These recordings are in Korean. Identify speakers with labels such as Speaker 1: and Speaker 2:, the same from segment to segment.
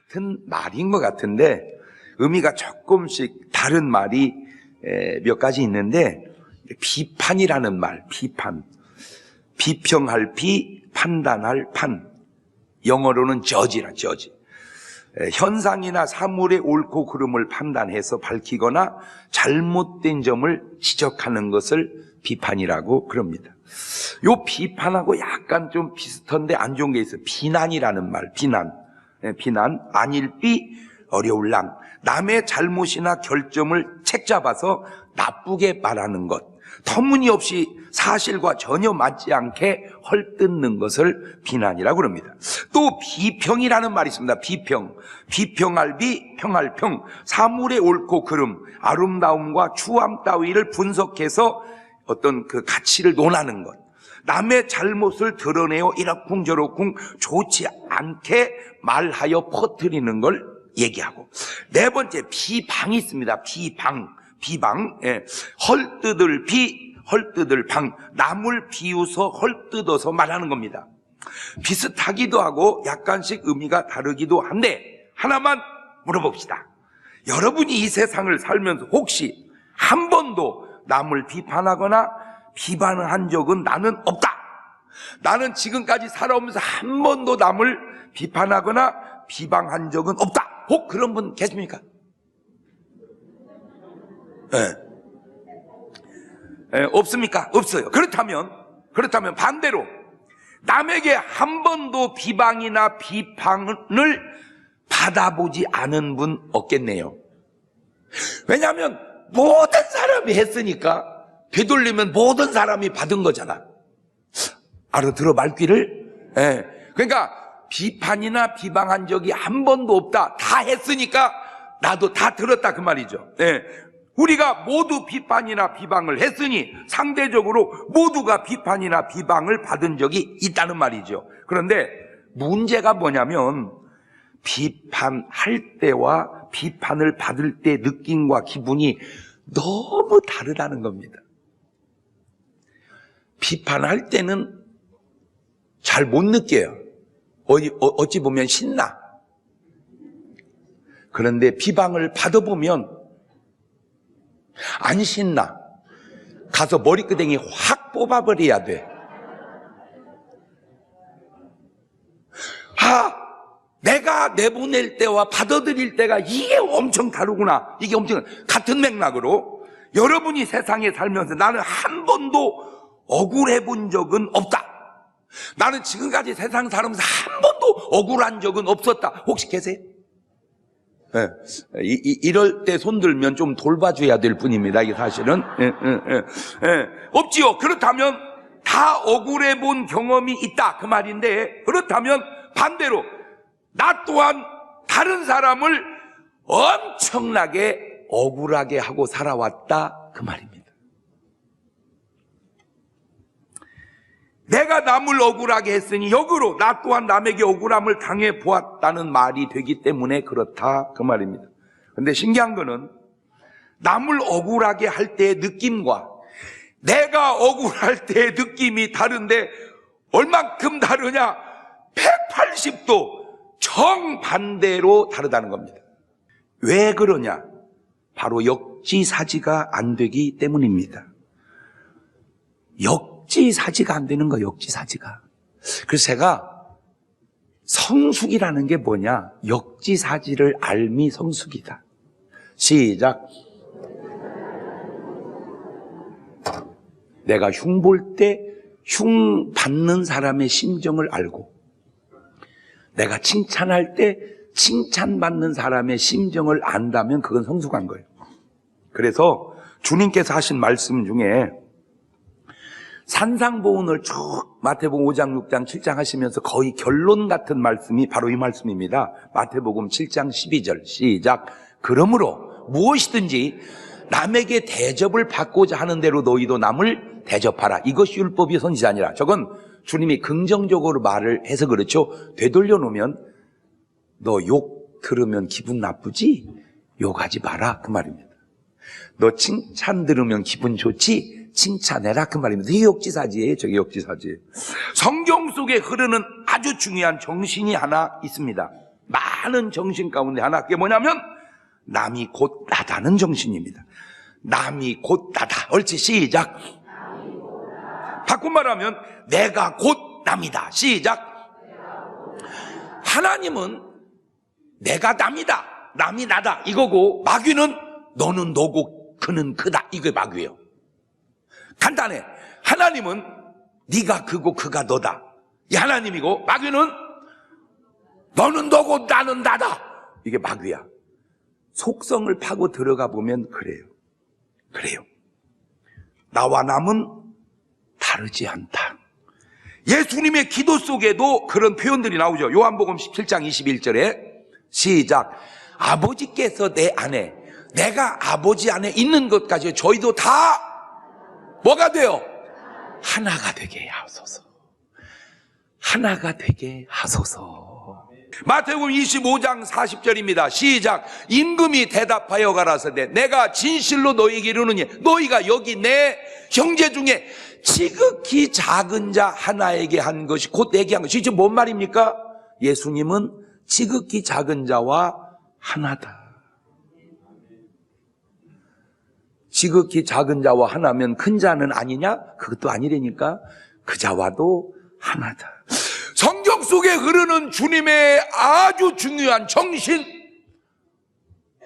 Speaker 1: 같은 말인 것 같은데 의미가 조금씩 다른 말이 몇 가지 있는데, 비판이라는 말, 비판, 비평할 비, 판단할 판, 영어로는 judge라, judge. 현상이나 사물의 옳고 그름을 판단해서 밝히거나 잘못된 점을 지적하는 것을 비판이라고 그럽니다. 요 비판하고 약간 좀 비슷한데 안 좋은 게 있어요. 비난이라는 말, 비난. 비난, 안일비 어려울랑, 남의 잘못이나 결점을 책잡아서 나쁘게 말하는 것, 터무니없이 사실과 전혀 맞지 않게 헐뜯는 것을 비난이라고 그럽니다. 또 비평이라는 말이 있습니다. 비평, 비평할 비, 평할 평, 사물의 옳고 그름, 아름다움과 추함 따위를 분석해서 어떤 그 가치를 논하는 것, 남의 잘못을 드러내어 이러쿵저러쿵 좋지 않게 말하여 퍼뜨리는 걸 얘기하고, 네 번째 비방이 있습니다. 비방, 헐뜯을 비, 헐뜯을 방, 남을 비웃어 헐뜯어서 말하는 겁니다. 비슷하기도 하고 약간씩 의미가 다르기도 한데 하나만 물어봅시다. 여러분이 이 세상을 살면서 혹시 한 번도 남을 비판하거나 비방한 적은 나는 없다, 나는 지금까지 살아오면서 한 번도 남을 비판하거나 비방한 적은 없다, 혹 그런 분 계십니까? 없습니까? 없어요. 그렇다면 반대로 남에게 한 번도 비방이나 비판을 받아보지 않은 분 없겠네요. 왜냐하면 모든 사람이 했으니까 되돌리면 모든 사람이 받은 거잖아. 알아들어 말귀를? 그러니까 비판이나 비방한 적이 한 번도 없다, 다 했으니까 나도 다 들었다, 그 말이죠. 우리가 모두 비판이나 비방을 했으니 상대적으로 모두가 비판이나 비방을 받은 적이 있다는 말이죠. 그런데 문제가 뭐냐면 비판할 때와 비판을 받을 때 느낌과 기분이 너무 다르다는 겁니다. 비판할 때는 잘 못 느껴요. 어찌 보면 신나. 그런데 비방을 받아보면 안 신나. 가서 머리끄댕이 확 뽑아버려야 돼. 내가 내보낼 때와 받아들일 때가 이게 엄청 다르구나. 이게 엄청 같은 맥락으로 여러분이 세상에 살면서 나는 한 번도 억울해 본 적은 없다, 나는 지금까지 세상 살면서 한 번도 억울한 적은 없었다, 혹시 계세요? 이럴 때 손들면 좀 돌봐줘야 될 뿐입니다. 이게 사실은. 없지요. 그렇다면 다 억울해 본 경험이 있다, 그 말인데, 그렇다면 반대로 나 또한 다른 사람을 엄청나게 억울하게 하고 살아왔다, 그 말입니다. 내가 남을 억울하게 했으니 역으로 나 또한 남에게 억울함을 당해 보았다는 말이 되기 때문에 그렇다, 그 말입니다. 그런데 신기한 거는 남을 억울하게 할 때의 느낌과 내가 억울할 때의 느낌이 다른데 얼만큼 다르냐? 180도 정반대로 다르다는 겁니다. 왜 그러냐? 바로 역지사지가 안 되기 때문입니다. 역지사지가 안 되는 거예요. 역지사지가. 그래서 제가 성숙이라는 게 뭐냐? 역지사지를 알미 성숙이다. 시작. 내가 흉 볼 때 흉 받는 사람의 심정을 알고, 내가 칭찬할 때 칭찬받는 사람의 심정을 안다면 그건 성숙한 거예요. 그래서 주님께서 하신 말씀 중에 산상보훈을 쭉 마태복음 5장, 6장, 7장 하시면서 거의 결론 같은 말씀이 바로 이 말씀입니다. 마태복음 7장 12절 시작. 그러므로 무엇이든지 남에게 대접을 받고자 하는 대로 너희도 남을 대접하라. 이것이 율법이 선지자니라. 저건 주님이 긍정적으로 말을 해서 그렇죠. 되돌려 놓으면 너 욕 들으면 기분 나쁘지? 욕하지 마라, 그 말입니다. 너 칭찬 들으면 기분 좋지? 칭찬해라, 그 말입니다. 이게 역지사지예요. 저게 역지사지예요. 성경 속에 흐르는 아주 중요한 정신이 하나 있습니다. 많은 정신 가운데 하나, 그게 뭐냐면 남이 곧 나다는 정신입니다. 남이 곧 나다. 옳지, 시작. 바꾼 말하면 내가 곧 남이다. 시작. 하나님은 내가 남이다, 남이 나다 이거고, 마귀는 너는 너고 그는 그다, 이게 마귀예요. 간단해. 하나님은 네가 그고 그가 너다, 이 하나님이고, 마귀는 너는 너고 나는 나다, 이게 마귀야. 속성을 파고 들어가 보면 그래요. 나와 남은 다르지 않다. 예수님의 기도 속에도 그런 표현들이 나오죠. 요한복음 17장 21절에 시작. 아버지께서 내 안에, 내가 아버지 안에 있는 것까지 저희도 다 뭐가 돼요? 하나가 되게 하소서. 하나가 되게 하소서. 마태복음 25장 40절입니다. 시작. 임금이 대답하여 가라사대 내가 진실로 너희에게 이르노니 너희가 여기 내 형제 중에 지극히 작은 자 하나에게 한 것이 곧 내게 한 것이. 지금 뭔 말입니까? 예수님은 지극히 작은 자와 하나다. 지극히 작은 자와 하나면 큰 자는 아니냐? 그것도 아니라니까. 그 자와도 하나다. 성경 속에 흐르는 주님의 아주 중요한 정신,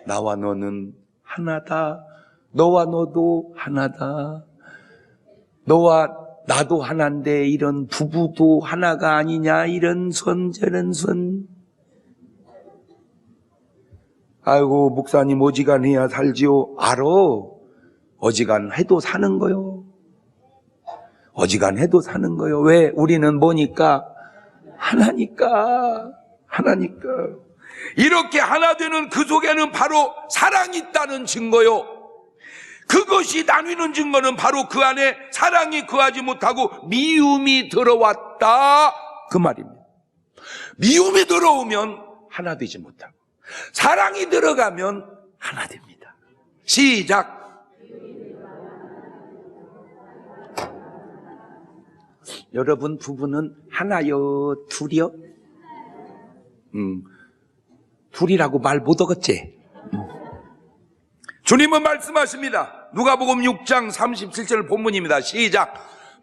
Speaker 1: 나와 너는 하나다, 너와 너도 하나다, 너와 나도 하나인데 이런 부부도 하나가 아니냐, 이런 손 저런 손. 아이고 목사님 어지간해야 살지요. 알아. 어지간해도 사는 거요. 어지간해도 사는 거요. 왜? 우리는 뭐니까? 하나니까. 이렇게 하나 되는 그 속에는 바로 사랑이 있다는 증거요. 그것이 나뉘는 증거는 바로 그 안에 사랑이 거하지 못하고 미움이 들어왔다, 그 말입니다. 미움이 들어오면 하나 되지 못하고 사랑이 들어가면 하나 됩니다. 시작. 여러분 부부는 하나요, 둘이요? 둘이라고 말 못 하겠지? 주님은 말씀하십니다. 누가복음 6장 37절 본문입니다. 시작.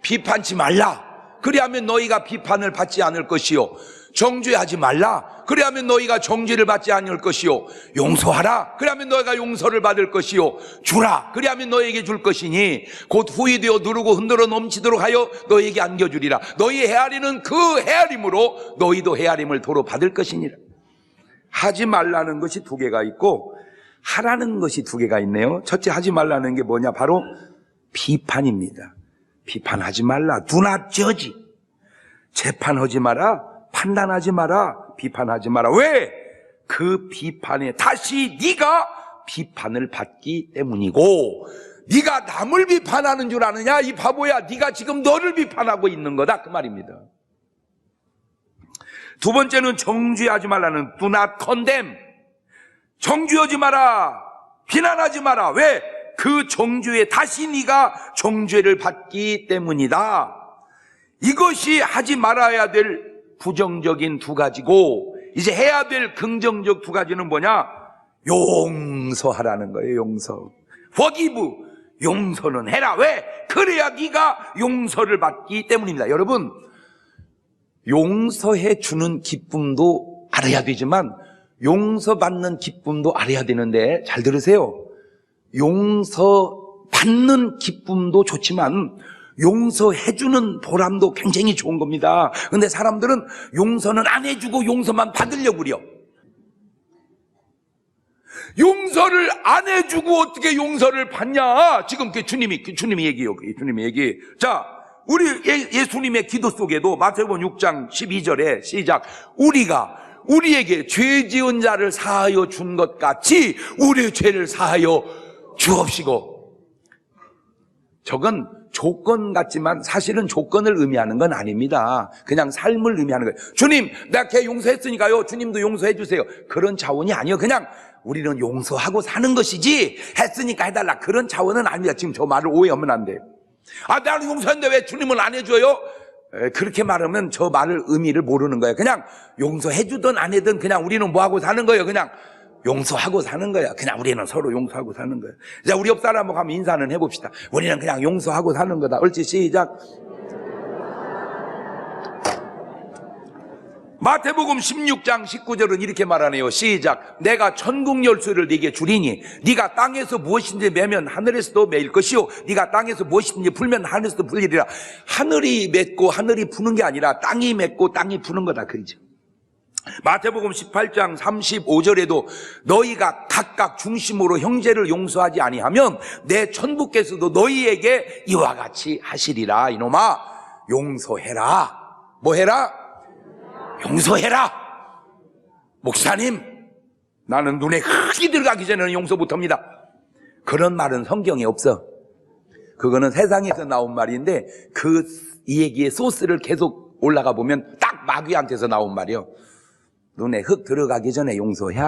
Speaker 1: 비판치 말라. 그리하면 너희가 비판을 받지 않을 것이요. 정죄하지 말라. 그리하면 너희가 정죄를 받지 않을 것이요. 용서하라. 그리하면 너희가 용서를 받을 것이요. 주라. 그리하면 너희에게 줄 것이니 곧 후이 되어 누르고 흔들어 넘치도록 하여 너희에게 안겨주리라. 너희 헤아리는 그 헤아림으로 너희도 헤아림을 도로 받을 것이니라. 하지 말라는 것이 두 개가 있고 하라는 것이 두 개가 있네요. 첫째, 하지 말라는 게 뭐냐? 바로 비판입니다. 비판하지 말라. Do not judge. 재판하지 마라. 판단하지 마라. 비판하지 마라. 왜? 그 비판에 다시 네가 비판을 받기 때문이고, 네가 남을 비판하는 줄 아느냐? 이 바보야. 네가 지금 너를 비판하고 있는 거다, 그 말입니다. 두 번째는 정죄하지 말라는 Do not condemn. 정죄하지 마라. 비난하지 마라. 왜? 그 정죄에 다시 네가 정죄를 받기 때문이다. 이것이 하지 말아야 될 부정적인 두 가지고, 이제 해야 될 긍정적 두 가지는 뭐냐? 용서하라는 거예요. 용서. forgive. 용서는 해라. 왜? 그래야 네가 용서를 받기 때문입니다. 여러분, 용서해 주는 기쁨도 알아야 되지만 용서받는 기쁨도 알아야 되는데, 잘 들으세요. 용서받는 기쁨도 좋지만 용서해주는 보람도 굉장히 좋은 겁니다. 근데 사람들은 용서는 안 해주고 용서만 받으려고 그래요. 용서를 안 해주고 어떻게 용서를 받냐? 지금 그 주님이 얘기해요. 주님이 얘기. 자, 우리 예수님의 기도 속에도 마태복음 6장 12절에 시작. 우리가 우리에게 죄 지은 자를 사하여 준 것 같이 우리의 죄를 사하여 주옵시고. 저건 조건 같지만 사실은 조건을 의미하는 건 아닙니다. 그냥 삶을 의미하는 거예요. 주님, 내가 걔 용서했으니까요, 주님도 용서해 주세요. 그런 차원이 아니에요. 그냥 우리는 용서하고 사는 것이지 했으니까 해달라, 그런 차원은 아닙니다. 지금 저 말을 오해하면 안 돼요. 아, 나는 용서했는데 왜 주님은 안 해줘요? 그렇게 말하면 저 말을 의미를 모르는 거예요. 그냥 용서해주든 안 해든 그냥 우리는 뭐하고 사는 거예요. 그냥 용서하고 사는 거야. 그냥 우리는 서로 용서하고 사는 거예요. 자, 우리 옆 사람하고 한번 인사는 해봅시다. 우리는 그냥 용서하고 사는 거다. 옳지, 시작. 마태복음 16장 19절은 이렇게 말하네요. 시작. 내가 천국 열쇠를 네게 주리니 네가 땅에서 무엇인지 매면 하늘에서도 매일 것이요 네가 땅에서 무엇인지 풀면 하늘에서도 풀리리라. 하늘이 맺고 하늘이 푸는 게 아니라 땅이 맺고 땅이 푸는 거다 그러죠. 마태복음 18장 35절에도 너희가 각각 중심으로 형제를 용서하지 아니하면 내 천부께서도 너희에게 이와 같이 하시리라. 이놈아, 용서해라. 뭐 해라? 용서해라. 목사님, 나는 눈에 흙이 들어가기 전에는 용서 못합니다. 그런 말은 성경에 없어. 그거는 세상에서 나온 말인데 이 얘기의 소스를 계속 올라가 보면 딱 마귀한테서 나온 말이요. 눈에 흙 들어가기 전에 용서해.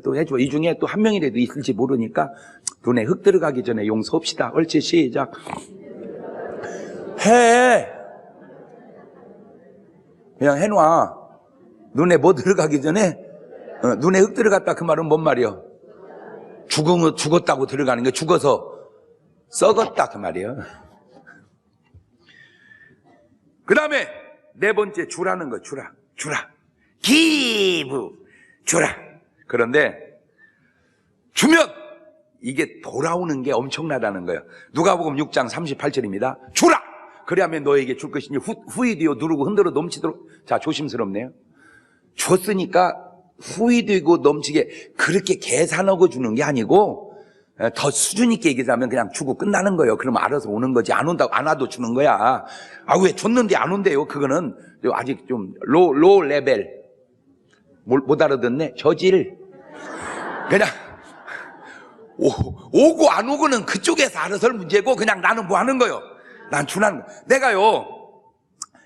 Speaker 1: 또 해줘. 이 중에 또 한 명이라도 있을지 모르니까 눈에 흙 들어가기 전에 용서합시다. 옳지, 시작. 해. 그냥 해놔. 눈에 뭐 들어가기 전에 눈에 흙 들어갔다 그 말은 뭔 말이요? 죽었다고 들어가는 게 죽어서 썩었다 그 말이에요. 그 다음에 네 번째 주라는 거. 주라. give. 주라. 그런데 주면 이게 돌아오는 게 엄청나다는 거예요. 누가복음 6장 38절입니다. 주라. 그래야면 너에게 줄 것이니 후이 되어 누르고 흔들어 넘치도록. 자, 조심스럽네요. 줬으니까 후이 되고 넘치게 그렇게 계산하고 주는 게 아니고 더 수준 있게 얘기하면 그냥 주고 끝나는 거예요. 그러면 알아서 오는 거지. 안 온다고 안 와도 주는 거야. 아, 왜 줬는데 안 온대요? 그거는 아직 좀 로 레벨. 못 알아듣네. 저질. 그냥 오고 안 오고는 그쪽에서 알아서 할 문제고 그냥 나는 뭐 하는 거예요? 난 준하는 거예요. 내가요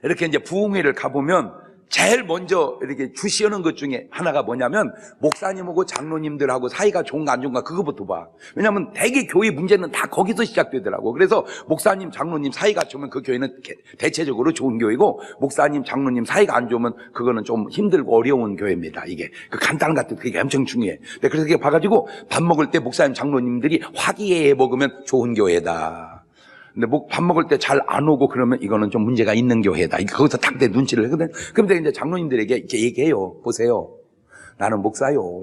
Speaker 1: 이렇게 이제 부흥회를 가보면 제일 먼저 이렇게 주시하는 것 중에 하나가 뭐냐면 목사님하고 장로님들하고 사이가 좋은가 안 좋은가 그거부터 봐. 왜냐하면 대개 교회 문제는 다 거기서 시작되더라고. 그래서 목사님 장로님 사이가 좋으면 그 교회는 대체적으로 좋은 교회고, 목사님 장로님 사이가 안 좋으면 그거는 좀 힘들고 어려운 교회입니다. 이게 그 간단 같은 그게 엄청 중요해. 그래서 그게 봐가지고 밥 먹을 때 목사님 장로님들이 화기애애 먹으면 좋은 교회다. 근데 밥 먹을 때 잘 안 오고 그러면 이거는 좀 문제가 있는 교회다. 거기서 딱 내 눈치를 하거든. 그런데 이제 장로님들에게 이렇게 얘기해요. 보세요. 나는 목사요.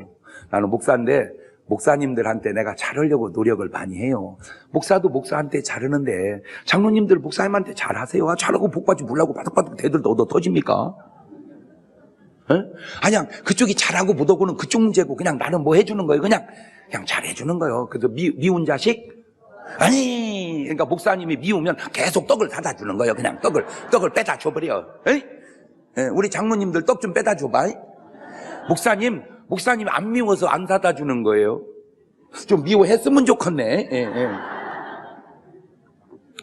Speaker 1: 나는 목사인데 목사님들한테 내가 잘하려고 노력을 많이 해요. 목사도 목사한테 잘하는데 장로님들 목사님한테 잘하세요. 잘하고 복받지 몰라고 바득바득 대들 얻어 터집니까? 그냥 그쪽이 잘하고 못하고는 그쪽 문제고 그냥 나는 뭐 해주는 거예요. 그냥 잘해주는 거예요. 그래서 미운 자식? 아니, 그러니까 목사님이 미우면 계속 떡을 사다 주는 거예요. 그냥 떡을 빼다 줘버려. 우리 장로님들 떡 좀 빼다 줘봐. 목사님 안 미워서 안 사다 주는 거예요. 좀 미워했으면 좋겠네.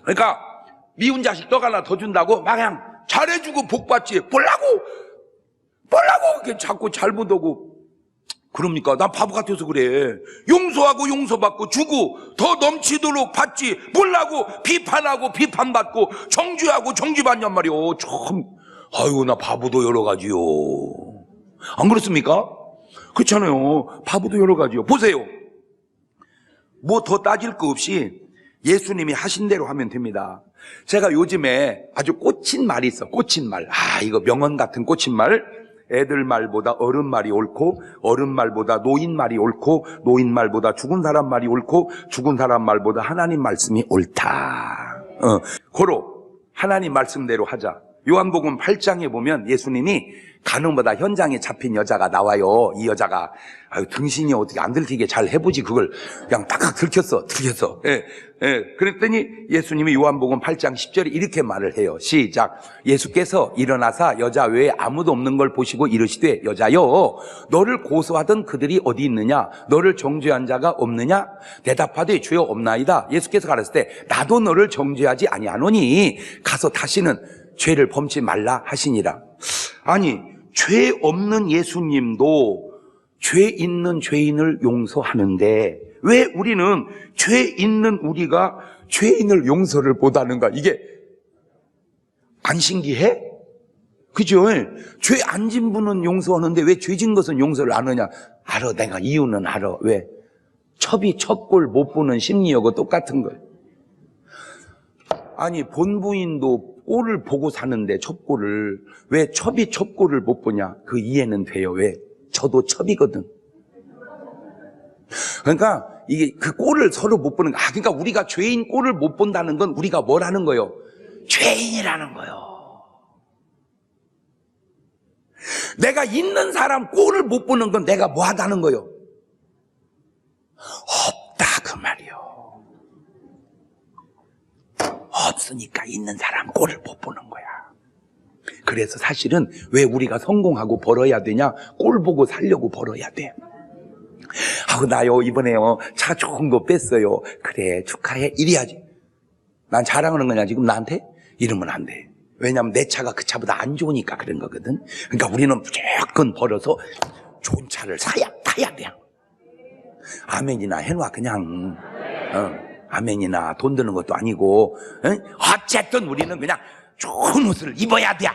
Speaker 1: 그러니까 미운 자식 떡 하나 더 준다고 막 그냥 잘해주고 복받지 보려고 이렇게 자꾸 잘못하고 그럽니까? 난 바보 같아서 그래. 용서하고 용서받고 주고 더 넘치도록 받지 보려고 비판하고 비판받고 정죄하고 정죄받냔 말이오. 참, 아이고 나 바보도 여러 가지요. 안 그렇습니까? 그렇잖아요. 바보도 여러 가지요. 보세요. 뭐 더 따질 거 없이 예수님이 하신 대로 하면 됩니다. 제가 요즘에 아주 꽂힌 말이 있어. 꽂힌 말. 이거 명언 같은 꽂힌 말. 애들 말보다 어른 말이 옳고, 어른 말보다 노인 말이 옳고, 노인 말보다 죽은 사람 말이 옳고, 죽은 사람 말보다 하나님 말씀이 옳다. 고로 하나님 말씀대로 하자. 요한복음 8장에 보면 예수님이 가늠보다 현장에 잡힌 여자가 나와요. 이 여자가 등신이 어떻게 안 들키게 잘 해보지 그걸 그냥 딱딱 들켰어. 그랬더니 예수님이 요한복음 8장 10절에 이렇게 말을 해요. 시작. 예수께서 일어나사 여자 외에 아무도 없는 걸 보시고 이르시되 여자여 너를 고소하던 그들이 어디 있느냐? 너를 정죄한 자가 없느냐? 대답하되 주여 없나이다. 예수께서 가라사대 때 나도 너를 정죄하지 아니하노니 가서 다시는 죄를 범치 말라 하시니라. 아니, 죄 없는 예수님도 죄 있는 죄인을 용서하는데 왜 우리는 죄 있는 우리가 죄인을 용서를 못하는가? 이게 안 신기해? 그죠? 죄 안 진 분은 용서하는데 왜 죄 진 것은 용서를 안 하냐? 알아, 내가 이유는 알아. 왜? 첩이 첩골 못 보는 심리하고 똑같은 거예요. 아니, 본부인도 꼴을 보고 사는데 첩골을 왜 첩이 첩골을 못 보냐? 그 이해는 돼요. 왜? 저도 첩이거든. 그러니까 이게 그 꼴을 서로 못 보는 거. 그러니까 우리가 죄인 꼴을 못 본다는 건 우리가 뭐라는 거예요? 죄인이라는 거예요. 내가 있는 사람 꼴을 못 보는 건 내가 뭐 하다는 거예요? 없다 그 말이요. 없으니까 있는 사람 꼴을 못 보는 거야. 그래서 사실은 왜 우리가 성공하고 벌어야 되냐? 꼴 보고 살려고 벌어야 돼. 아우 나요 이번에요 차 좋은 거 뺐어요. 그래 축하해 이래야지. 난 자랑하는 거냐 지금 나한테? 이러면 안 돼. 왜냐면 내 차가 그 차보다 안 좋으니까 그런 거거든. 그러니까 우리는 무조건 벌어서 좋은 차를 타야 돼. 아멘이나 해놔 그냥. 아멘이나 돈 드는 것도 아니고. 어쨌든 우리는 그냥 좋은 옷을 입어야 돼.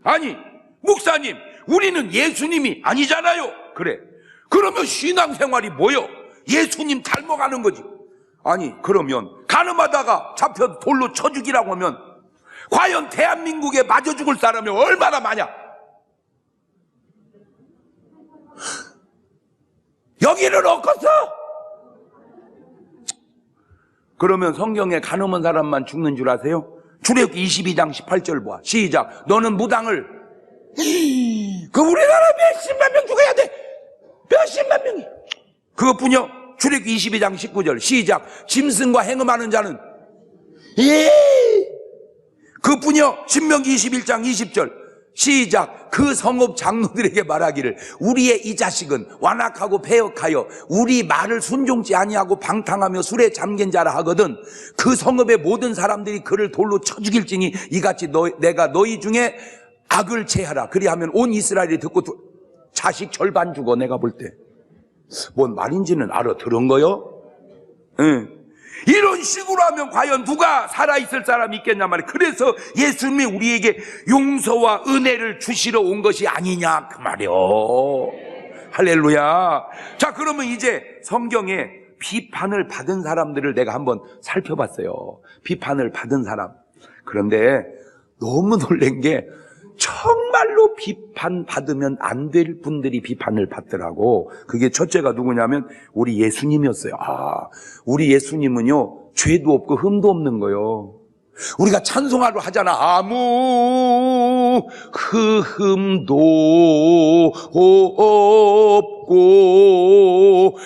Speaker 1: 아니 목사님 우리는 예수님이 아니잖아요. 그래 그러면 신앙생활이 뭐요? 예수님 닮아가는 거지. 아니 그러면 가늠하다가 잡혀 돌로 쳐 죽이라고 하면 과연 대한민국에 맞아 죽을 사람이 얼마나 많냐? 여기는 없겠어? 그러면 성경에 가늠한 사람만 죽는 줄 아세요? 출애굽기 22장 18절 봐. 시작. 너는 무당을 그 우리나라 몇십만 명 죽어야 돼. 몇십만 명이. 그것뿐이요. 출애굽기 22장 19절 시작. 짐승과 행음하는 자는 그뿐이요. 신명기 21장 20절 시작. 그 성읍 장로들에게 말하기를 우리의 이 자식은 완악하고 패역하여 우리 말을 순종치 아니하고 방탕하며 술에 잠긴 자라 하거든. 그 성읍의 모든 사람들이 그를 돌로 쳐 죽일지니 이같이 내가 너희 중에 악을 제하라. 그리하면 온 이스라엘이 듣고 자식 절반 죽어. 내가 볼 때 뭔 말인지는 알아들은 거요? 응. 이런 식으로 하면 과연 누가 살아있을 사람이 있겠냐 말이에요. 그래서 예수님이 우리에게 용서와 은혜를 주시러 온 것이 아니냐 그 말이에요. 할렐루야. 자 그러면 이제 성경에 비판을 받은 사람들을 내가 한번 살펴봤어요. 비판을 받은 사람. 그런데 너무 놀란 게 정말로 비판받으면 안 될 분들이 비판을 받더라고. 그게 첫째가 누구냐면 우리 예수님이었어요. 우리 예수님은요 죄도 없고 흠도 없는 거요. 우리가 찬송하러 하잖아. 아무 흠도 없고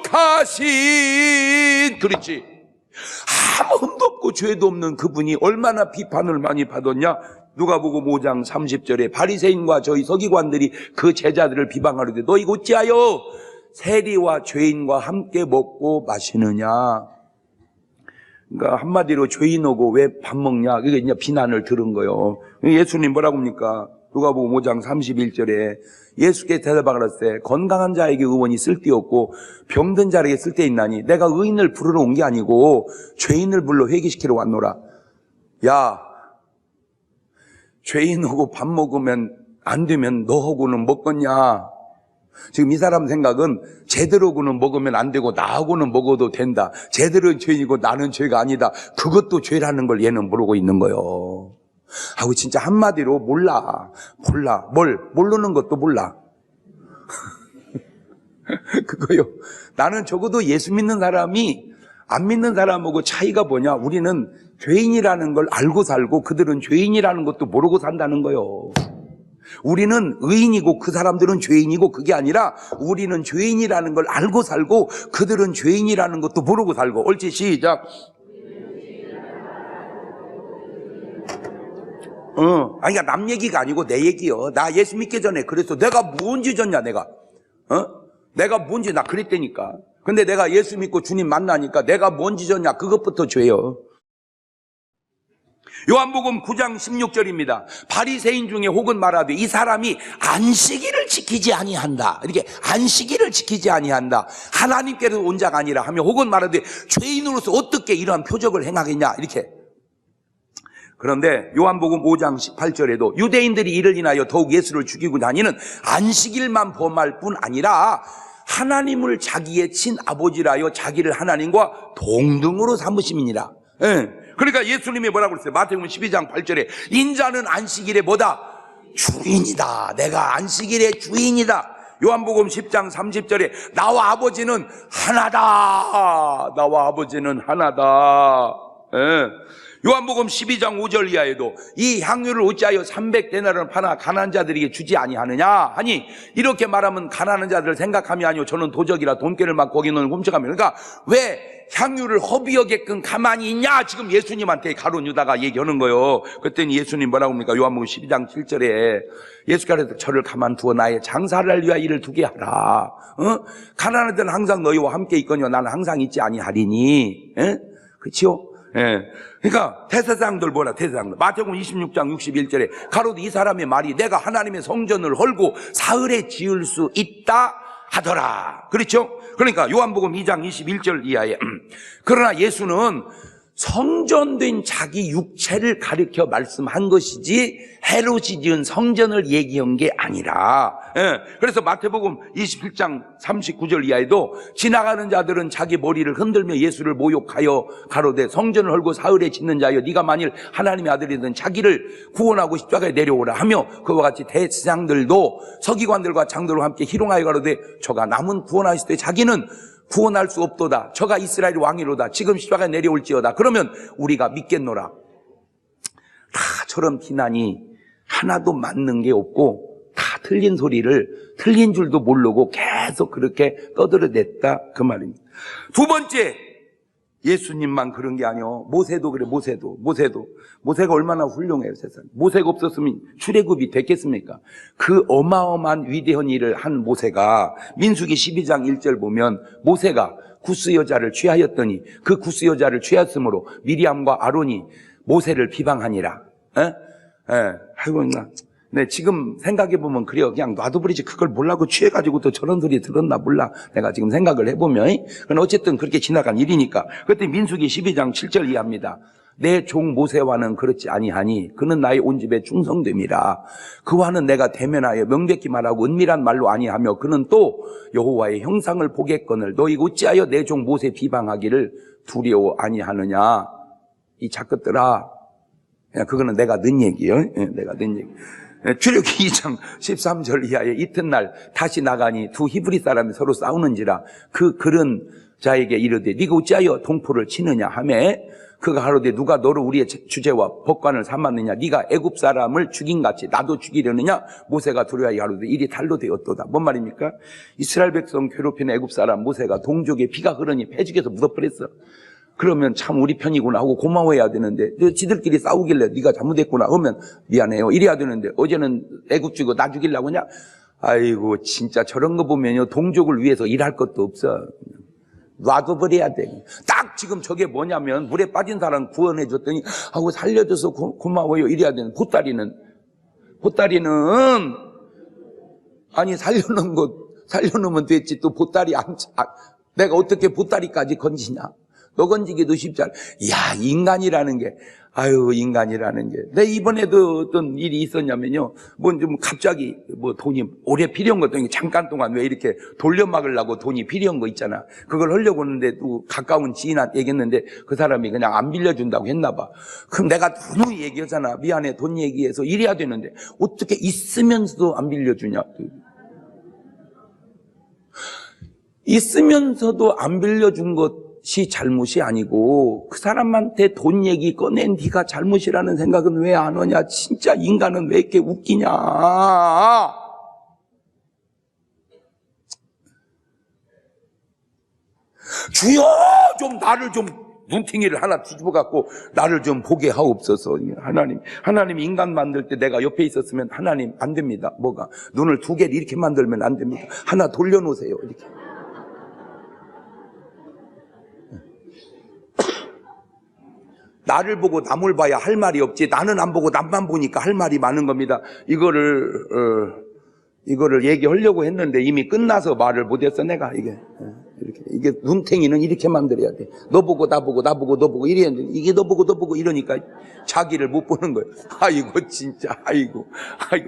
Speaker 1: 거룩하신. 그렇지. 아무 흠도 없고 죄도 없는 그분이 얼마나 비판을 많이 받았냐. 누가복음 5장 30절에 바리새인과 저희 서기관들이 그 제자들을 비방하려되 너희 어찌하여 세리와 죄인과 함께 먹고 마시느냐. 그러니까 한마디로 죄인하고 왜 밥 먹냐. 그게 이제 비난을 들은 거예요. 예수님 뭐라고 합니까? 누가복음 5장 31절에 예수께 대답하시되 건강한 자에게 의원이 쓸데없고 병든 자에게 쓸데있나니 내가 의인을 부르러 온 게 아니고 죄인을 불러 회개시키러 왔노라. 야, 죄인하고 밥 먹으면 안 되면 너하고는 먹겠냐. 지금 이 사람 생각은 쟤들하고는 먹으면 안 되고 나하고는 먹어도 된다. 쟤들은 죄인이고 나는 죄가 아니다. 그것도 죄라는 걸 얘는 모르고 있는 거예요. 하고 진짜 한마디로 몰라. 모르는 것도 몰라. 그거요. 나는 적어도 예수 믿는 사람이 안 믿는 사람하고 차이가 뭐냐. 우리는 죄인이라는 걸 알고 살고 그들은 죄인이라는 것도 모르고 산다는 거요. 우리는 의인이고 그 사람들은 죄인이고 그게 아니라 우리는 죄인이라는 걸 알고 살고 그들은 죄인이라는 것도 모르고 살고. 옳지 시작. 그러니까 남 얘기가 아니고 내 얘기요. 나 예수 믿기 전에 그래서 내가 뭔지 졌냐 내가. 내가 뭔지 나 그랬다니까. 근데 내가 예수 믿고 주님 만나니까 내가 뭔지 졌냐 그것부터 죄요. 요한복음 9장 16절입니다. 바리새인 중에 혹은 말하되 이 사람이 안식일을 지키지 아니한다. 이렇게 안식일을 지키지 아니한다. 하나님께로 온 자가 아니라 하며 혹은 말하되 죄인으로서 어떻게 이러한 표적을 행하겠냐. 이렇게. 그런데 요한복음 5장 18절에도 유대인들이 이를 인하여 더욱 예수를 죽이고 다니는 안식일만 범할 뿐 아니라 하나님을 자기의 친아버지라여 자기를 하나님과 동등으로 삼으심이니라. 예. 그러니까 예수님이 뭐라고 그랬어요? 마태복음 12장 8절에 인자는 안식일의 뭐다? 주인이다. 내가 안식일의 주인이다. 요한복음 10장 30절에 나와 아버지는 하나다. 나와 아버지는 하나다. 예. 요한복음 12장 5절 이하에도 이 향유를 어찌하여 300데나리온을 팔아 가난한 자들에게 주지 아니하느냐 하니 이렇게 말하면 가난한 자들을 생각함이 아니요 저는 도적이라 돈깨를 막 거기 넣는 훔쳐가며 그러니까 왜 향유를 허비하게끔 가만히 있냐 지금 예수님한테 가룟 유다가 얘기하는 거예요. 그랬더니 예수님 뭐라고 합니까? 요한복음 12장 7절에 예수께서 저를 가만두어 나의 장사를 위하여 일을 두게 하라. 가난한 자는 항상 너희와 함께 있거니와 나는 항상 있지 아니하리니. 그렇죠? 예. 그러니까 대제사장들 뭐라 대제사장들 마태복음 26장 61절에 가로되 이 사람의 말이 내가 하나님의 성전을 헐고 사흘에 지을 수 있다 하더라. 그렇죠? 그러니까 요한복음 2장 21절 이하에 그러나 예수는 성전된 자기 육체를 가리켜 말씀한 것이지 헤롯이 지은 성전을 얘기한 게 아니라 그래서 마태복음 27장 39절 이하에도 지나가는 자들은 자기 머리를 흔들며 예수를 모욕하여 가로되 성전을 헐고 사흘에 짓는 자여 네가 만일 하나님의 아들이든 자기를 구원하고 십자가에 내려오라 하며 그와 같이 대제사장들도 서기관들과 장들과 함께 희롱하여 가로되 저가 남은 구원하실 때 자기는 구원할 수 없도다. 저가 이스라엘 왕이로다. 지금 십자가에 내려올지어다. 그러면 우리가 믿겠노라. 다 저런 비난이 하나도 맞는 게 없고 다 틀린 소리를 틀린 줄도 모르고 계속 그렇게 떠들어댔다 그 말입니다. 두 번째, 예수님만 그런 게 아니요. 모세도 그래. 모세가 얼마나 훌륭해요 세상에. 모세가 없었으면 출애굽이 됐겠습니까? 그 어마어마한 위대한 일을 한 모세가 민수기 12장 1절 보면 모세가 구스 여자를 취하였더니 그 구스 여자를 취하였으므로 미리암과 아론이 모세를 비방하니라. 아이고 나 네, 지금 생각해보면 그래요. 그냥 놔둬버리지. 그걸 몰라고 취해가지고 또 저런 소리 들었나 몰라. 내가 지금 생각을 해보면. 그건 어쨌든 그렇게 지나간 일이니까. 그때 민수기 12장 7절 이하입니다. 내 종 모세와는 그렇지 아니하니 그는 나의 온 집에 충성됨이라. 그와는 내가 대면하여 명백히 말하고 은밀한 말로 아니하며 그는 또 여호와의 형상을 보겠거늘 너희 어찌하여 내 종 모세 비방하기를 두려워 아니하느냐. 이 작것들아. 그거는 내가 는 얘기예요. 내가 는 얘기. 출애굽기 2장 13절 이하에 이튿날 다시 나가니 두 히브리 사람이 서로 싸우는지라 그 그런 자에게 이르되 네가 어찌하여 동포를 치느냐 하매 그가 하루되 누가 너를 우리의 주제와 법관을 삼았느냐 네가 애굽 사람을 죽인같이 나도 죽이려느냐 모세가 두려워하여 하루되 일이 달로 되었도다. 뭔 말입니까? 이스라엘 백성 괴롭히는 애굽 사람 모세가 동족의 피가 흐르니 패죽에서 묻어버렸어. 그러면 참 우리 편이구나 하고 고마워해야 되는데 지들끼리 싸우길래 네가 잘못했구나 하면 미안해요 이래야 되는데 어제는 애굽 죽이고 나 죽이려고 하냐? 아이고 진짜 저런 거 보면요 동족을 위해서 일할 것도 없어. 놔둬버려야 돼. 딱 지금 저게 뭐냐면 물에 빠진 사람 구원해 줬더니 하고 살려줘서 고마워요 이래야 되는. 보따리는 아니 살려놓으면 됐지 또 보따리 내가 어떻게 보따리까지 건지냐. 너 건지기도 쉽지 않아. 야, 인간이라는 게, 내 이번에도 어떤 일이 있었냐면요. 좀 갑자기 돈이 오래 필요한 것도 잠깐 동안 왜 이렇게 돌려막으려고 돈이 필요한 거 있잖아. 그걸 하려고 하는데 또 가까운 지인한테 얘기했는데 그 사람이 그냥 안 빌려준다고 했나 봐. 그럼 내가 누누이 얘기하잖아. 미안해, 돈 얘기해서 이래야 되는데 어떻게 있으면서도 안 빌려주냐. 있으면서도 안 빌려준 것이 잘못이 아니고 그 사람한테 돈 얘기 꺼낸 네가 잘못이라는 생각은 왜 안 하냐. 진짜 인간은 왜 이렇게 웃기냐. 주여 좀 나를 좀 눈팅이를 하나 뒤집어 갖고 나를 좀 보게 하옵소서. 하나님 인간 만들 때 내가 옆에 있었으면 하나님 안 됩니다. 뭐가 눈을 두 개를 이렇게 만들면 안 됩니다. 하나 돌려놓으세요. 이렇게. 나를 보고 남을 봐야 할 말이 없지, 나는 안 보고 남만 보니까 할 말이 많은 겁니다. 이거를 얘기하려고 했는데 이미 끝나서 말을 못했어, 내가. 이게 눈탱이는 이렇게 만들어야 돼. 너 보고 나 보고 나 보고 너 보고 이랬는데 이게 너 보고 이러니까 자기를 못 보는 거예요. 아이고 진짜, 아이고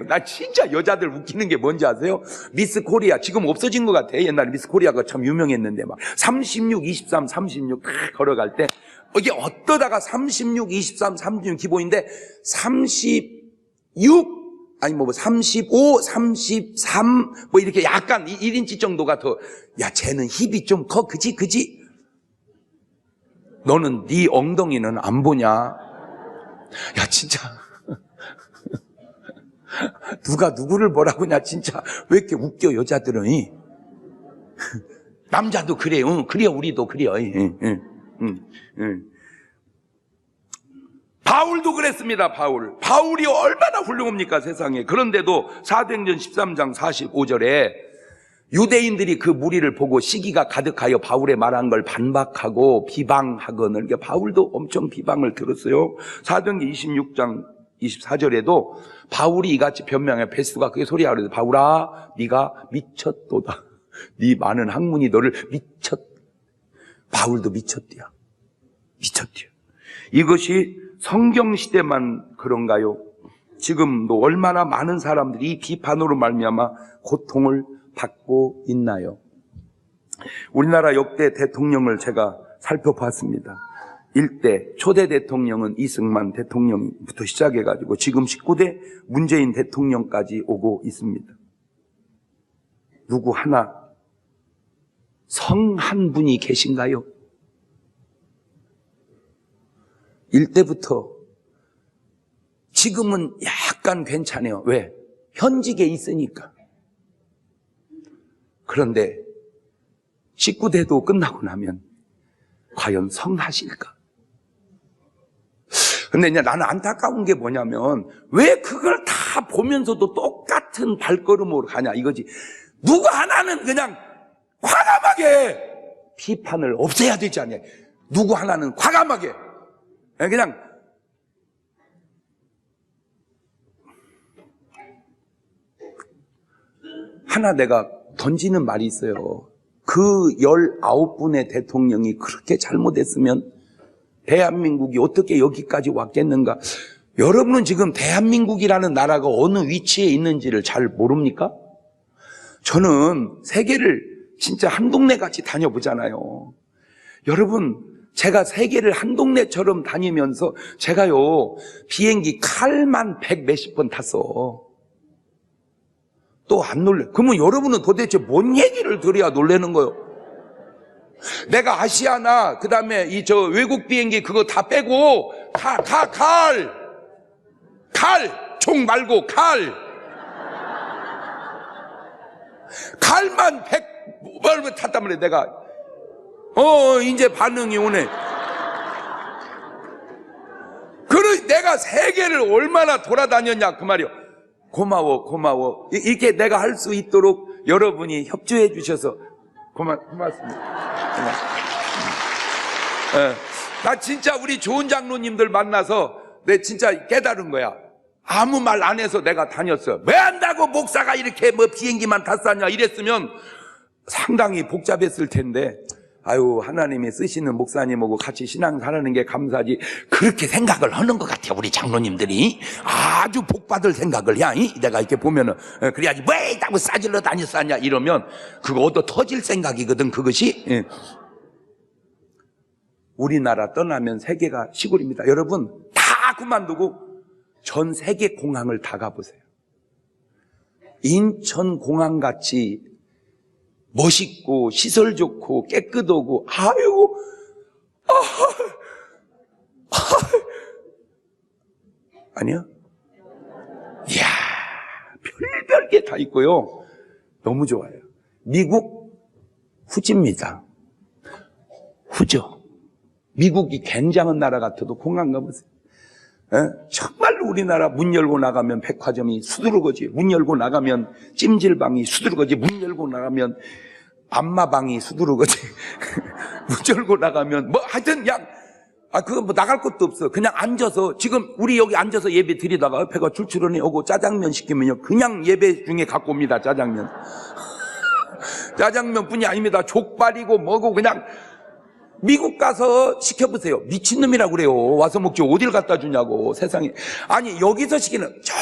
Speaker 1: 나 진짜 여자들 웃기는 게 뭔지 아세요? 미스 코리아 지금 없어진 것 같아. 옛날에 미스 코리아가 참 유명했는데 막 36, 23, 36 걸어갈 때 이게 어떠다가 36, 23, 36 기본인데 36 아니 35, 33 뭐 이렇게 약간 1인치 정도가 더, 야 쟤는 힙이 좀 커, 그지? 너는 네 엉덩이는 안 보냐? 야 진짜 누가 누구를 뭐라고 하냐 진짜. 왜 이렇게 웃겨 여자들은. 남자도 그래요. 그래요, 우리도 그래요. 바울도 그랬습니다. 바울이 얼마나 훌륭합니까, 세상에. 그런데도 사도행전 13장 45절에 유대인들이 그 무리를 보고 시기가 가득하여 바울의 말한 걸 반박하고 비방하거늘. 그러니까 바울도 엄청 비방을 들었어요. 사도행전 26장 24절에도 바울이 이같이 변명해. 베스가 그게 소리야. 그래서 바울아, 네가 미쳤도다. 네 많은 학문이 너를 바울도 미쳤디야. 이것이 성경시대만 그런가요? 지금도 얼마나 많은 사람들이 이 비판으로 말미암아 고통을 받고 있나요? 우리나라 역대 대통령을 제가 살펴봤습니다. 1대 초대 대통령은 이승만 대통령부터 시작해가지고 지금 19대 문재인 대통령까지 오고 있습니다. 누구 하나 성 한 분이 계신가요? 1대부터 지금은 약간 괜찮아요. 왜? 현직에 있으니까. 그런데 19대도 끝나고 나면 과연 성하실까? 근데 이제 나는 안타까운 게 뭐냐면 왜 그걸 다 보면서도 똑같은 발걸음으로 가냐 이거지. 누구 하나는 그냥 과감하게 비판을 없애야 되지 않냐. 누구 하나는 과감하게 그냥 하나 내가 던지는 말이 있어요. 그 19분의 대통령이 그렇게 잘못했으면 대한민국이 어떻게 여기까지 왔겠는가? 여러분은 지금 대한민국이라는 나라가 어느 위치에 있는지를 잘 모릅니까? 저는 세계를 진짜 한 동네같이 다녀보잖아요. 여러분, 제가 세계를 한 동네처럼 다니면서 제가요 비행기 칼만 100 몇십 번 탔어. 또 안 놀래. 그러면 여러분은 도대체 뭔 얘기를 들어야 놀라는 거요? 내가 아시아나 그 다음에 이 저 외국 비행기 그거 다 빼고 총 말고 칼만 100 얼마 탔단 말이야. 내가 이제 반응이 오네. 그래 내가 세계를 얼마나 돌아다녔냐 그 말이요. 고마워. 이렇게 내가 할 수 있도록 여러분이 협조해 주셔서 고맙습니다. 나 진짜 우리 좋은 장로님들 만나서 내 진짜 깨달은 거야. 아무 말 안 해서 내가 다녔어. 왜 한다고 목사가 이렇게 뭐 비행기만 탔었냐 이랬으면 상당히 복잡했을 텐데 아유 하나님이 쓰시는 목사님하고 같이 신앙사라는 게 감사하지. 그렇게 생각을 하는 것 같아 우리 장로님들이. 아주 복받을 생각을 해. 내가 이렇게 보면은 그래야지 왜 있다고 싸질러 다녔었냐 이러면 그거 얻어 터질 생각이거든 그것이. 우리나라 떠나면 세계가 시골입니다. 여러분 다 그만두고 전 세계 공항을 다 가보세요. 인천공항같이 멋있고 시설 좋고 깨끗하고 아유 아니야? 이야 별별 게 다 있고요. 너무 좋아요. 미국 후지입니다. 후죠. 미국이 굉장한 나라 같아도 공항 가보세요. 정말로 우리나라 문 열고 나가면 백화점이 수두룩하지. 문 열고 나가면 찜질방이 수두룩하지. 문 열고 나가면 안마방이 수두룩하지. 문 열고 나가면 뭐 하여튼 그건 뭐 나갈 것도 없어. 그냥 앉아서, 지금 우리 여기 앉아서 예배 드리다가 옆에가 출출하니 오고 짜장면 시키면요. 그냥 예배 중에 갖고 옵니다, 짜장면. 짜장면 뿐이 아닙니다. 족발이고 뭐고 그냥. 미국 가서 시켜보세요. 미친놈이라고 그래요. 와서 먹지 어딜 갖다 주냐고, 세상에. 아니, 여기서 시키는, 저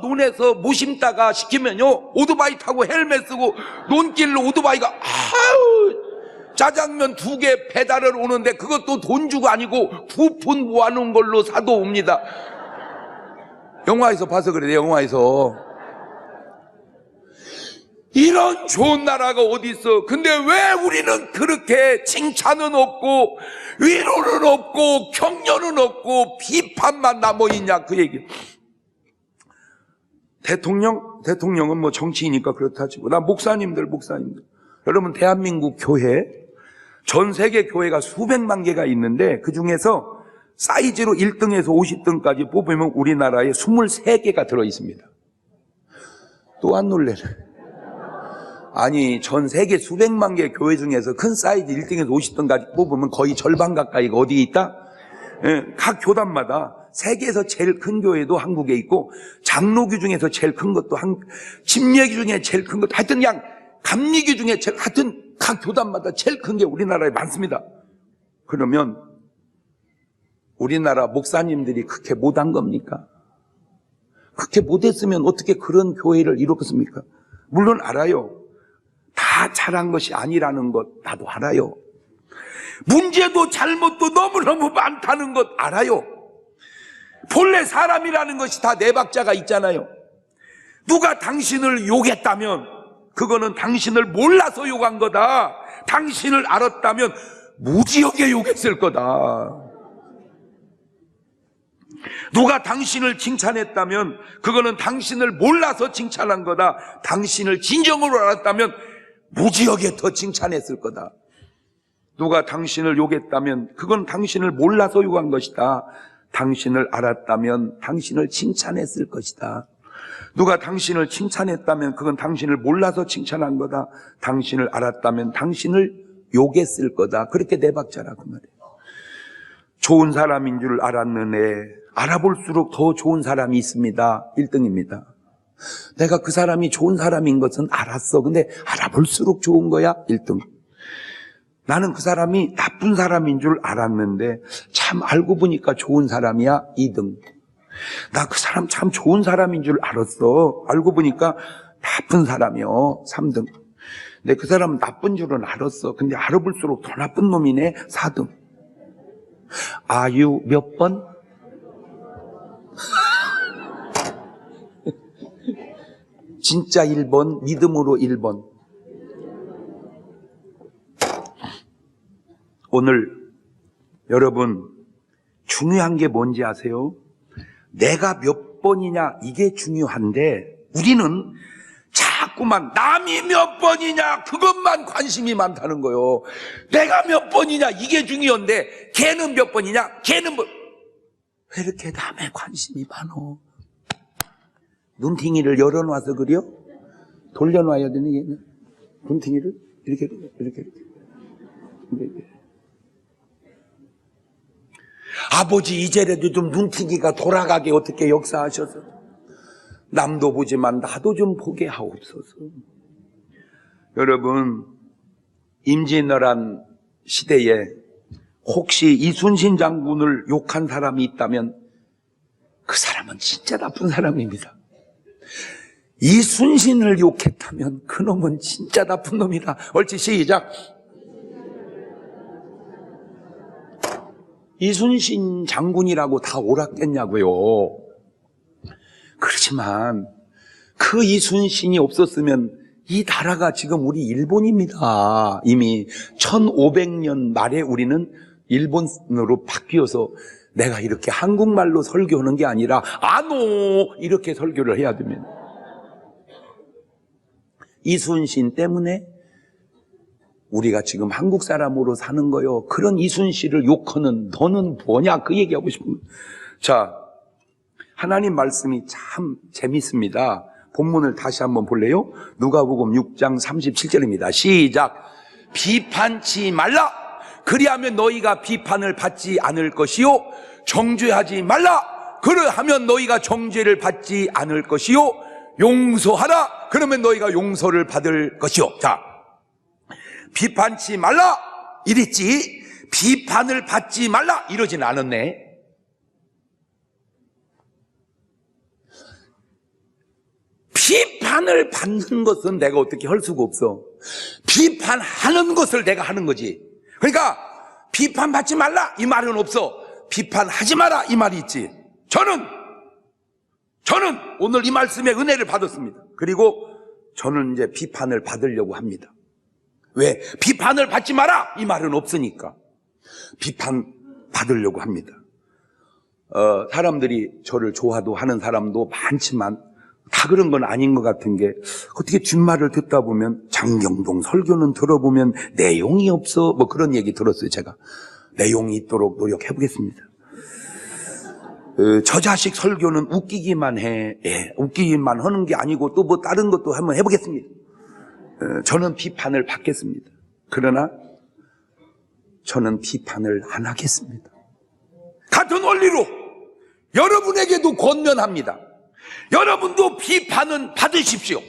Speaker 1: 논에서 모 심다가 시키면요, 오토바이 타고 헬멧 쓰고 논길로 오토바이가, 짜장면 2개 배달을 오는데 그것도 돈 주고 아니고 쿠폰 모아놓은 걸로 사도 옵니다. 영화에서 봐서 그래요, 영화에서. 이런 좋은 나라가 어디 있어? 근데 왜 우리는 그렇게 칭찬은 없고 위로는 없고 격려는 없고 비판만 남아있냐, 그 얘기. 대통령은 뭐 정치이니까 그렇다 치고, 나 목사님들. 여러분, 대한민국 교회, 전 세계 교회가 수백만 개가 있는데 그 중에서 사이즈로 1등에서 50등까지 뽑으면 우리나라에 23개가 들어있습니다. 또 안 놀래네. 아니, 전 세계 수백만 개 교회 중에서 큰 사이즈 1등에서 50등까지 뽑으면 거의 절반 가까이가 어디에 있다? 각 교단마다 세계에서 제일 큰 교회도 한국에 있고, 장로교 중에서 제일 큰 것도 침례교 중에 제일 큰 것도, 하여튼 그냥 감리교 중에 하여튼 각 교단마다 제일 큰 게 우리나라에 많습니다. 그러면 우리나라 목사님들이 그렇게 못한 겁니까? 그렇게 못했으면 어떻게 그런 교회를 이뤘겠습니까? 물론 알아요. 다 잘한 것이 아니라는 것 나도 알아요. 문제도 잘못도 너무너무 많다는 것 알아요. 본래 사람이라는 것이 다 네 박자가 있잖아요. 누가 당신을 욕했다면 그거는 당신을 몰라서 욕한 거다. 당신을 알았다면 무지하게 욕했을 거다. 누가 당신을 칭찬했다면 그거는 당신을 몰라서 칭찬한 거다. 당신을 진정으로 알았다면 무지하게 더 칭찬했을 거다. 누가 당신을 욕했다면 그건 당신을 몰라서 욕한 것이다. 당신을 알았다면 당신을 칭찬했을 것이다. 누가 당신을 칭찬했다면 그건 당신을 몰라서 칭찬한 거다. 당신을 알았다면 당신을 욕했을 거다. 그렇게 네 박자라고 말해요. 좋은 사람인 줄 알았느네 알아볼수록 더 좋은 사람이 있습니다. 1등입니다. 내가 그 사람이 좋은 사람인 것은 알았어. 근데 알아볼수록 좋은 거야. 1등. 나는 그 사람이 나쁜 사람인 줄 알았는데 참 알고 보니까 좋은 사람이야. 2등. 나 그 사람 참 좋은 사람인 줄 알았어. 알고 보니까 나쁜 사람이요. 3등. 근데 그 사람은 나쁜 줄은 알았어. 근데 알아볼수록 더 나쁜 놈이네. 4등. 아유 몇 번? 진짜 1번, 믿음으로 1번. 오늘 여러분 중요한 게 뭔지 아세요? 내가 몇 번이냐 이게 중요한데 우리는 자꾸만 남이 몇 번이냐 그것만 관심이 많다는 거예요. 내가 몇 번이냐 이게 중요한데 걔는 몇 번이냐 걔는 왜 이렇게 남의 관심이 많어? 눈팅이를 열어놔서 그려? 돌려놔야 되는 게 눈팅이를 이렇게. 아버지 이제라도 좀 눈팅이가 돌아가게 어떻게 역사하셔서 남도 보지만 나도 좀 보게 하옵소서. 여러분 임진왜란 시대에 혹시 이순신 장군을 욕한 사람이 있다면 그 사람은 진짜 나쁜 사람입니다. 이순신을 욕했다면 그놈은 진짜 나쁜 놈이다. 옳지, 시작. 이순신 장군이라고 다 옳았겠냐고요. 그렇지만 그 이순신이 없었으면 이 나라가 지금 우리 일본입니다. 이미 1500년 말에 우리는 일본으로 바뀌어서 내가 이렇게 한국말로 설교하는 게 아니라 아노 이렇게 설교를 해야 됩니다. 이순신 때문에 우리가 지금 한국 사람으로 사는 거요. 그런 이순신을 욕하는 너는 뭐냐 그 얘기하고 싶은. 자, 하나님 말씀이 참 재밌습니다. 본문을 다시 한번 볼래요? 누가복음 6장 37절입니다. 시작. 비판치 말라. 그리하면 너희가 비판을 받지 않을 것이요 정죄하지 말라. 그러하면 너희가 정죄를 받지 않을 것이요 용서하라. 그러면 너희가 용서를 받을 것이요. 자, 비판치 말라 이랬지 비판을 받지 말라 이러진 않았네. 비판을 받는 것은 내가 어떻게 할 수가 없어. 비판하는 것을 내가 하는 거지. 그러니까 비판받지 말라 이 말은 없어. 비판하지 마라 이 말이 있지. 저는 오늘 이 말씀에 은혜를 받았습니다. 그리고 저는 이제 비판을 받으려고 합니다. 왜? 비판을 받지 마라 이 말은 없으니까 비판 받으려고 합니다. 사람들이 저를 좋아도 하는 사람도 많지만 다 그런 건 아닌 것 같은 게, 어떻게 뒷말을 듣다 보면 장경동 설교는 들어보면 내용이 없어 뭐 그런 얘기 들었어요. 제가 내용이 있도록 노력해 보겠습니다. 저 자식 설교는 웃기기만 해. 예, 웃기기만 하는 게 아니고 또 뭐 다른 것도 한번 해보겠습니다. 저는 비판을 받겠습니다. 그러나 저는 비판을 안 하겠습니다. 같은 원리로 여러분에게도 권면합니다. 여러분도 비판은 받으십시오.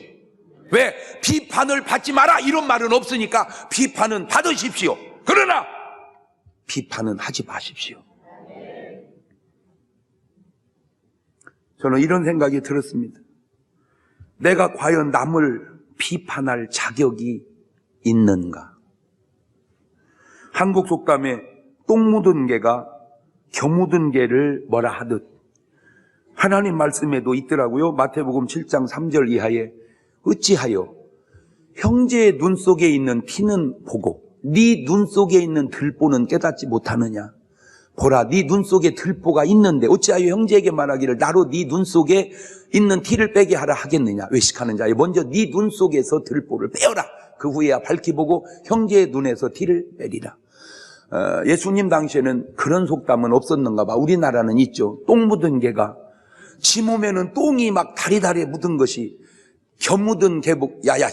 Speaker 1: 왜? 비판을 받지 마라 이런 말은 없으니까 비판은 받으십시오. 그러나 비판은 하지 마십시오. 저는 이런 생각이 들었습니다. 내가 과연 남을 비판할 자격이 있는가? 한국 속담에 똥 묻은 개가 겨 묻은 개를 뭐라 하듯 하나님 말씀에도 있더라고요. 마태복음 7장 3절 이하에 어찌하여 형제의 눈 속에 있는 피는 보고 네 눈 속에 있는 들보는 깨닫지 못하느냐. 보라, 네 눈 속에 들보가 있는데 어찌하여 형제에게 말하기를 나로 네 눈 속에 있는 티를 빼게 하라 하겠느냐. 외식하는 자여, 먼저 네 눈 속에서 들보를 빼어라. 그 후에야 밝히 보고 형제의 눈에서 티를 빼리라. 예수님 당시에는 그런 속담은 없었는가 봐. 우리나라는 있죠. 똥 묻은 개가, 지 몸에는 똥이 막 다리다리에 묻은 것이 겨 묻은 개복, 야야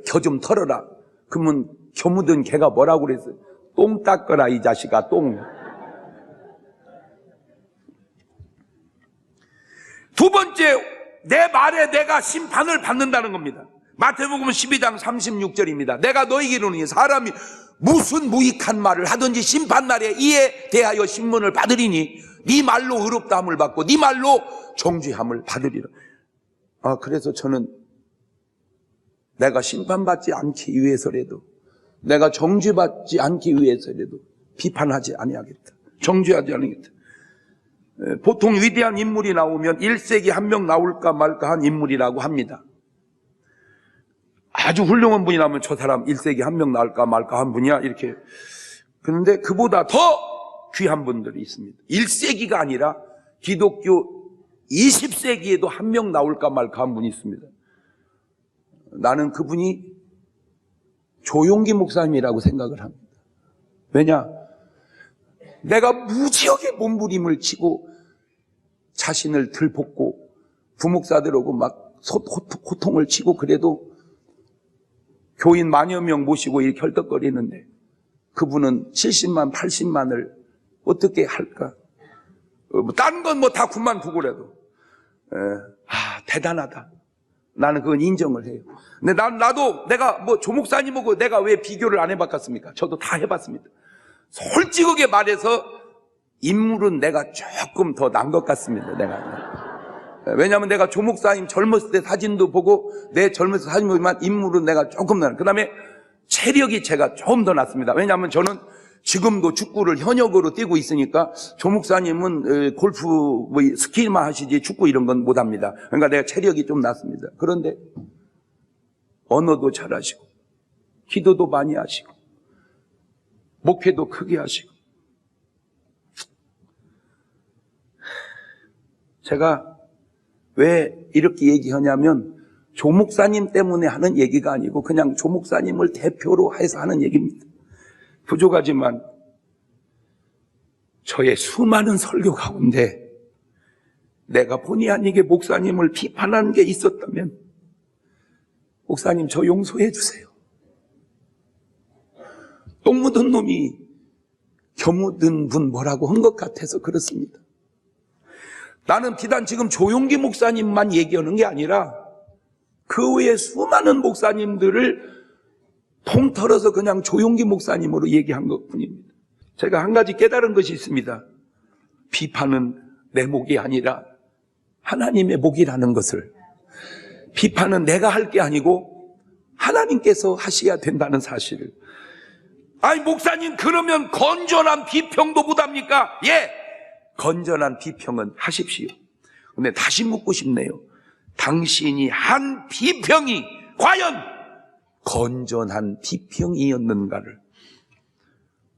Speaker 1: 겨 좀 털어라. 그러면 겨 묻은 개가 뭐라고 그랬어요? 똥 닦거라 이 자식아 똥. 두 번째, 내 말에 내가 심판을 받는다는 겁니다. 마태복음 12장 36절입니다. 내가 너희에게 이르노니 사람이 무슨 무익한 말을 하든지 심판날에 이에 대하여 신문을 받으리니 네 말로 의롭다함을 받고 네 말로 정죄함을 받으리라. 그래서 저는 내가 심판받지 않기 위해서라도, 내가 정죄받지 않기 위해서라도 비판하지 아니하겠다. 정죄하지 않겠다. 보통 위대한 인물이 나오면 1세기 한 명 나올까 말까 한 인물이라고 합니다. 아주 훌륭한 분이 나오면 저 사람 1세기 한 명 나올까 말까 한 분이야 이렇게. 그런데 그보다 더 귀한 분들이 있습니다. 1세기가 아니라 기독교 20세기에도 한 명 나올까 말까 한 분이 있습니다. 나는 그분이 조용기 목사님이라고 생각을 합니다. 왜냐? 내가 무지하게 몸부림을 치고 자신을 들볶고 부목사들하고 막 호통을 치고 그래도 교인 만여 명 모시고 이렇게 헐떡거리는데 그분은 70만 80만을 어떻게 할까? 다른 건 뭐 다 그만두고라도 대단하다. 나는 그건 인정을 해요. 근데 나도 내가 뭐 조목사님하고 내가 왜 비교를 안 해봤겠습니까? 저도 다 해봤습니다. 솔직하게 말해서 인물은 내가 조금 더 난 것 같습니다. 왜냐하면 내가 조목사님 젊었을 때 사진도 보고 내 젊었을 때 사진 보지만 인물은 내가 조금 나. 그 다음에 체력이 제가 좀 더 낫습니다. 왜냐하면 저는 지금도 축구를 현역으로 뛰고 있으니까 조목사님은 골프 뭐 스키만 하시지 축구 이런 건 못합니다. 그러니까 내가 체력이 좀 낫습니다. 그런데 언어도 잘하시고 기도도 많이 하시고 목회도 크게 하시고, 제가 왜 이렇게 얘기하냐면 조목사님 때문에 하는 얘기가 아니고 그냥 조목사님을 대표로 해서 하는 얘기입니다. 부족하지만 저의 수많은 설교 가운데 내가 본의 아니게 목사님을 비판한 게 있었다면 목사님 저 용서해 주세요. 똥 묻은 놈이 겨묻은 분 뭐라고 한 것 같아서 그렇습니다. 나는 비단 지금 조용기 목사님만 얘기하는 게 아니라 그 외에 수많은 목사님들을 통틀어서 그냥 조용기 목사님으로 얘기한 것뿐입니다. 제가 한 가지 깨달은 것이 있습니다. 비판은 내 목이 아니라 하나님의 목이라는 것을, 비판은 내가 할 게 아니고 하나님께서 하셔야 된다는 사실을. 아니 목사님 그러면 건전한 비평도 못합니까? 예, 건전한 비평은 하십시오. 근데 다시 묻고 싶네요. 당신이 한 비평이 과연 건전한 비평이었는가를.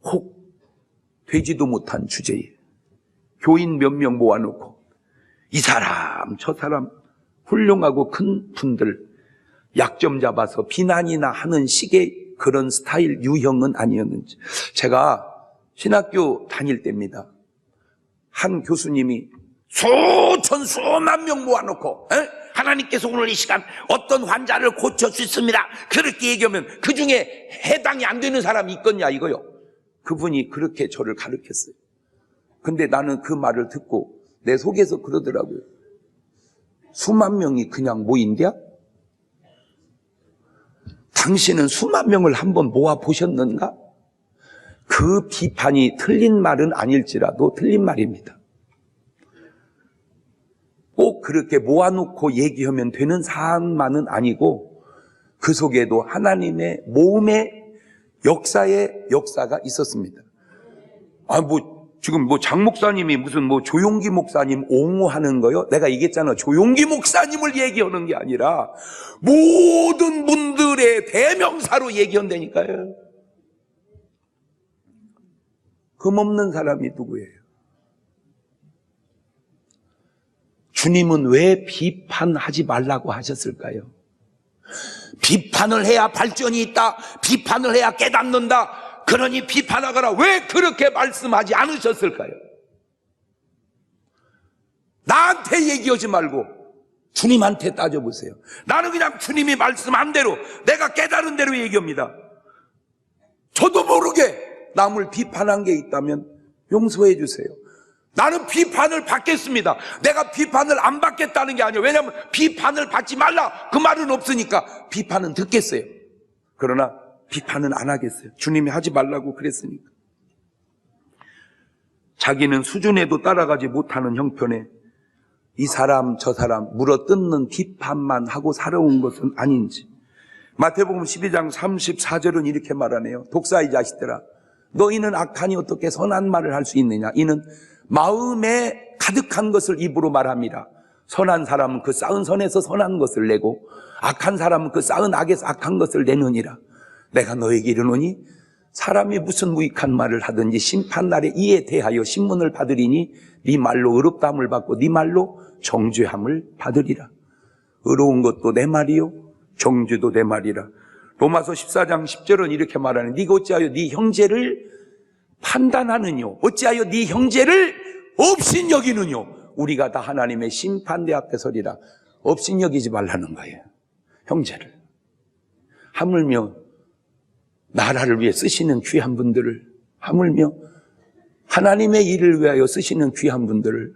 Speaker 1: 혹 되지도 못한 주제에 교인 몇 명 모아놓고 이 사람 저 사람 훌륭하고 큰 분들 약점 잡아서 비난이나 하는 식의 그런 스타일 유형은 아니었는지. 제가 신학교 다닐 때입니다. 한 교수님이 수만 명 모아놓고 하나님께서 오늘 이 시간 어떤 환자를 고쳐주셨습니다. 그렇게 얘기하면 그 중에 해당이 안 되는 사람이 있겠냐 이거요. 그분이 그렇게 저를 가르쳤어요. 근데 나는 그 말을 듣고 내 속에서 그러더라고요. 수만 명이 그냥 모인대야? 당신은 수만 명을 한번 모아보셨는가? 그 비판이 틀린 말은 아닐지라도 틀린 말입니다. 꼭 그렇게 모아놓고 얘기하면 되는 사안만은 아니고 그 속에도 하나님의 모음의 역사의 역사가 있었습니다. 지금 장 목사님이 무슨 조용기 목사님 옹호하는 거요? 내가 얘기했잖아. 조용기 목사님을 얘기하는 게 아니라 모든 분들의 대명사로 얘기한다니까요. 금없는 사람이 누구예요? 주님은 왜 비판하지 말라고 하셨을까요? 비판을 해야 발전이 있다. 비판을 해야 깨닫는다. 그러니 비판하거라. 왜 그렇게 말씀하지 않으셨을까요? 나한테 얘기하지 말고 주님한테 따져보세요. 나는 그냥 주님이 말씀한 대로 내가 깨달은 대로 얘기합니다. 저도 모르게 남을 비판한 게 있다면 용서해 주세요. 나는 비판을 받겠습니다. 내가 비판을 안 받겠다는 게 아니에요. 왜냐하면 비판을 받지 말라 그 말은 없으니까 비판은 듣겠어요. 그러나 비판은 안 하겠어요. 주님이 하지 말라고 그랬으니까. 자기는 수준에도 따라가지 못하는 형편에 이 사람 저 사람 물어뜯는 비판만 하고 살아온 것은 아닌지. 마태복음 12장 34절은 이렇게 말하네요. 독사의 자식들아, 너희는 악하니 어떻게 선한 말을 할 수 있느냐. 이는 마음에 가득한 것을 입으로 말합니다. 선한 사람은 그 쌓은 선에서 선한 것을 내고 악한 사람은 그 쌓은 악에서 악한 것을 내느니라. 내가 너에게 이르노니 사람이 무슨 무익한 말을 하든지 심판날에 이에 대하여 신문을 받으리니 네 말로 의롭다함을 받고 네 말로 정죄함을 받으리라. 의로운 것도 내 말이요 정죄도 내 말이라. 로마서 14장 10절은 이렇게 말하는, 네가 어찌하여 네 형제를 판단하느뇨, 어찌하여 네 형제를 업신여기느뇨. 우리가 다 하나님의 심판대 앞에 서리라. 업신여기지 말라는 거예요. 형제를. 하물며 나라를 위해 쓰시는 귀한 분들을, 하물며 하나님의 일을 위하여 쓰시는 귀한 분들을,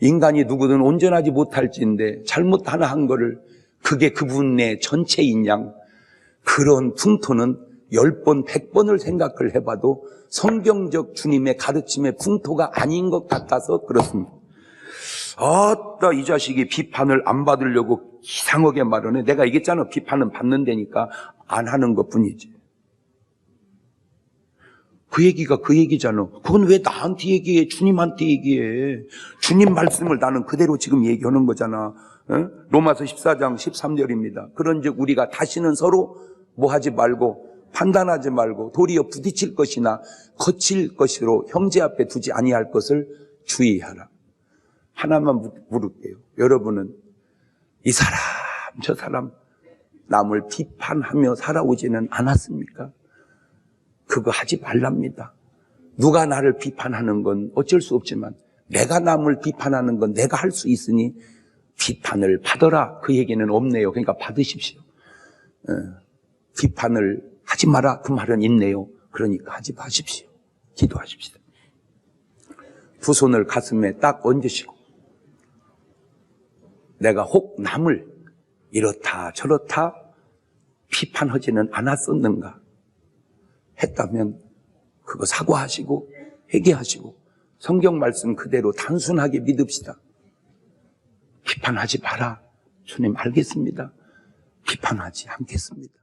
Speaker 1: 인간이 누구든 온전하지 못할진데 잘못 하나 한 거를 그게 그분의 전체인 양, 그런 풍토는 10번 100번을 생각을 해봐도 성경적 주님의 가르침의 풍토가 아닌 것 같아서 그렇습니다. 아따 이 자식이 비판을 안 받으려고 이상하게 말하네. 내가 얘기했잖아. 비판은 받는다니까 안 하는 것뿐이지. 그 얘기가 그 얘기잖아. 그건 왜 나한테 얘기해? 주님한테 얘기해. 주님 말씀을 나는 그대로 지금 얘기하는 거잖아. 로마서 14장 13절입니다. 그런즉 우리가 다시는 서로 뭐 하지 말고 판단하지 말고 도리어 부딪힐 것이나 거칠 것으로 형제 앞에 두지 아니할 것을 주의하라. 하나만 물을게요. 여러분은 이 사람 저 사람 남을 비판하며 살아오지는 않았습니까? 그거 하지 말랍니다. 누가 나를 비판하는 건 어쩔 수 없지만 내가 남을 비판하는 건 내가 할 수 있으니 비판을 받아라. 그 얘기는 없네요. 그러니까 받으십시오. 비판을 하지 마라. 그 말은 있네요. 그러니까 하지 마십시오. 기도하십시다. 두 손을 가슴에 딱 얹으시고 내가 혹 남을 이렇다 저렇다 비판하지는 않았었는가 했다면 그거 사과하시고 회개하시고 성경 말씀 그대로 단순하게 믿읍시다. 비판하지 마라. 주님 알겠습니다. 비판하지 않겠습니다.